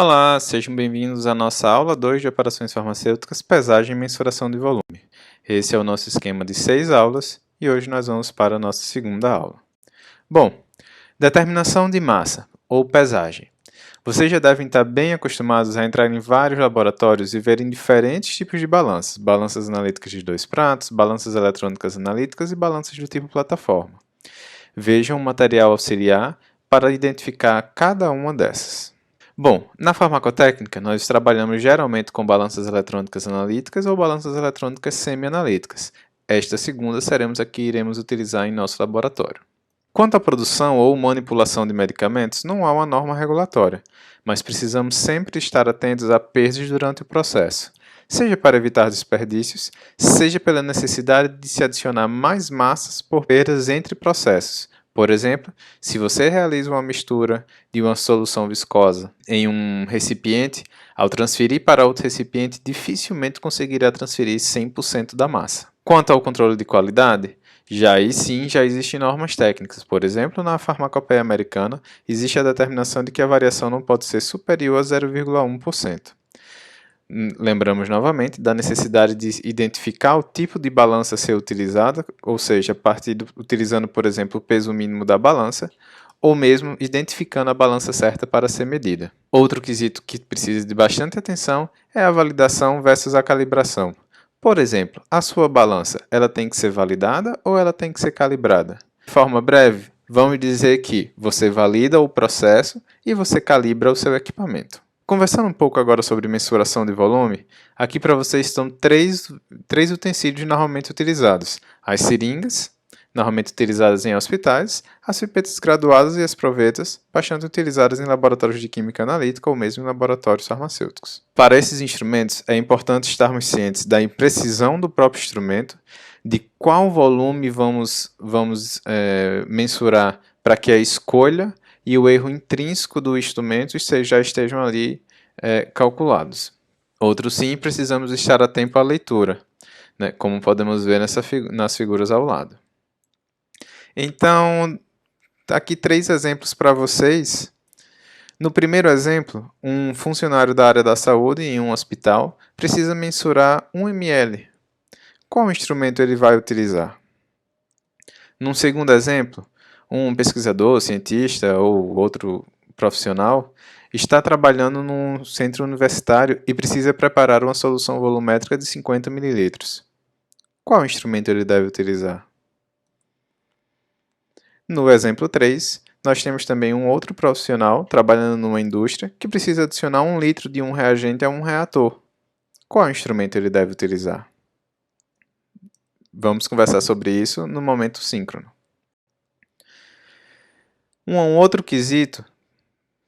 Olá, sejam bem-vindos à nossa aula 2 de operações farmacêuticas, pesagem e mensuração de volume. Esse é o nosso esquema de 6 aulas e hoje nós vamos para a nossa segunda aula. Bom, determinação de massa ou pesagem. Vocês já devem estar bem acostumados a entrar em vários laboratórios e verem diferentes tipos de balanças, balanças analíticas de 2 pratos, balanças eletrônicas analíticas e balanças do tipo plataforma. Vejam o material auxiliar para identificar cada uma dessas. Bom, na farmacotécnica, nós trabalhamos geralmente com balanças eletrônicas analíticas ou balanças eletrônicas semi-analíticas. Esta segunda seremos a que iremos utilizar em nosso laboratório. Quanto à produção ou manipulação de medicamentos, não há uma norma regulatória, mas precisamos sempre estar atentos a perdas durante o processo, seja para evitar desperdícios, seja pela necessidade de se adicionar mais massas por perdas entre processos. Por exemplo, se você realiza uma mistura de uma solução viscosa em um recipiente, ao transferir para outro recipiente, dificilmente conseguirá transferir 100% da massa. Quanto ao controle de qualidade, já existem normas técnicas. Por exemplo, na farmacopeia americana, existe a determinação de que a variação não pode ser superior a 0,1%. Lembramos novamente da necessidade de identificar o tipo de balança a ser utilizada, ou seja, utilizando, por exemplo, o peso mínimo da balança, ou mesmo identificando a balança certa para ser medida. Outro quesito que precisa de bastante atenção é a validação versus a calibração. Por exemplo, a sua balança, ela tem que ser validada ou ela tem que ser calibrada? De forma breve, vamos dizer que você valida o processo e você calibra o seu equipamento. Conversando um pouco agora sobre mensuração de volume, aqui para vocês estão três utensílios normalmente utilizados. As seringas, normalmente utilizadas em hospitais, as pipetas graduadas e as provetas, bastante utilizadas em laboratórios de química analítica ou mesmo em laboratórios farmacêuticos. Para esses instrumentos, é importante estarmos cientes da imprecisão do próprio instrumento, de qual volume vamos mensurar para que a escolha e o erro intrínseco do instrumento já estejam ali calculados. Outro sim, precisamos estar atento à leitura, né, como podemos ver nas figuras ao lado. Então, aqui 3 exemplos para vocês. No primeiro exemplo, um funcionário da área da saúde em um hospital precisa mensurar 1 ml. Qual instrumento ele vai utilizar? Num segundo exemplo, um pesquisador, cientista ou outro profissional está trabalhando num centro universitário e precisa preparar uma solução volumétrica de 50 ml. Qual instrumento ele deve utilizar? No exemplo 3, nós temos também um outro profissional trabalhando numa indústria que precisa adicionar 1 litro de um reagente a um reator. Qual instrumento ele deve utilizar? Vamos conversar sobre isso no momento síncrono. Um outro quesito,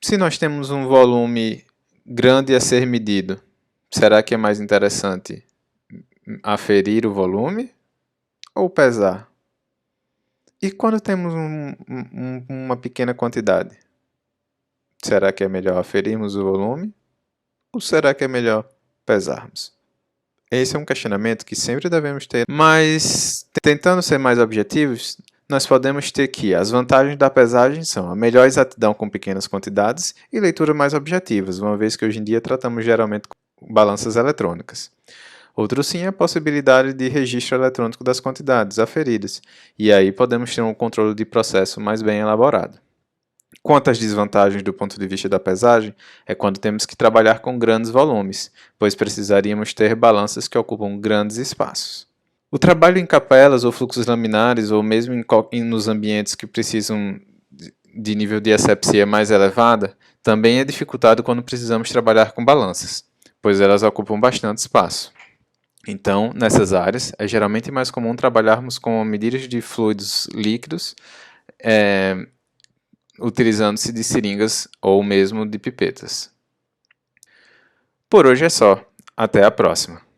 se nós temos um volume grande a ser medido, será que é mais interessante aferir o volume ou pesar? E quando temos uma pequena quantidade, será que é melhor aferirmos o volume ou será que é melhor pesarmos? Esse é um questionamento que sempre devemos ter, mas tentando ser mais objetivos, nós podemos ter que as vantagens da pesagem são a melhor exatidão com pequenas quantidades e leitura mais objetivas, uma vez que hoje em dia tratamos geralmente com balanças eletrônicas. Outro sim é a possibilidade de registro eletrônico das quantidades aferidas, e aí podemos ter um controle de processo mais bem elaborado. Quanto às desvantagens do ponto de vista da pesagem, é quando temos que trabalhar com grandes volumes, pois precisaríamos ter balanças que ocupam grandes espaços. O trabalho em capelas ou fluxos laminares, ou mesmo nos ambientes que precisam de nível de asepsia mais elevada, também é dificultado quando precisamos trabalhar com balanças, pois elas ocupam bastante espaço. Então, nessas áreas, é geralmente mais comum trabalharmos com medidas de fluidos líquidos, utilizando-se de seringas ou mesmo de pipetas. Por hoje é só. Até a próxima!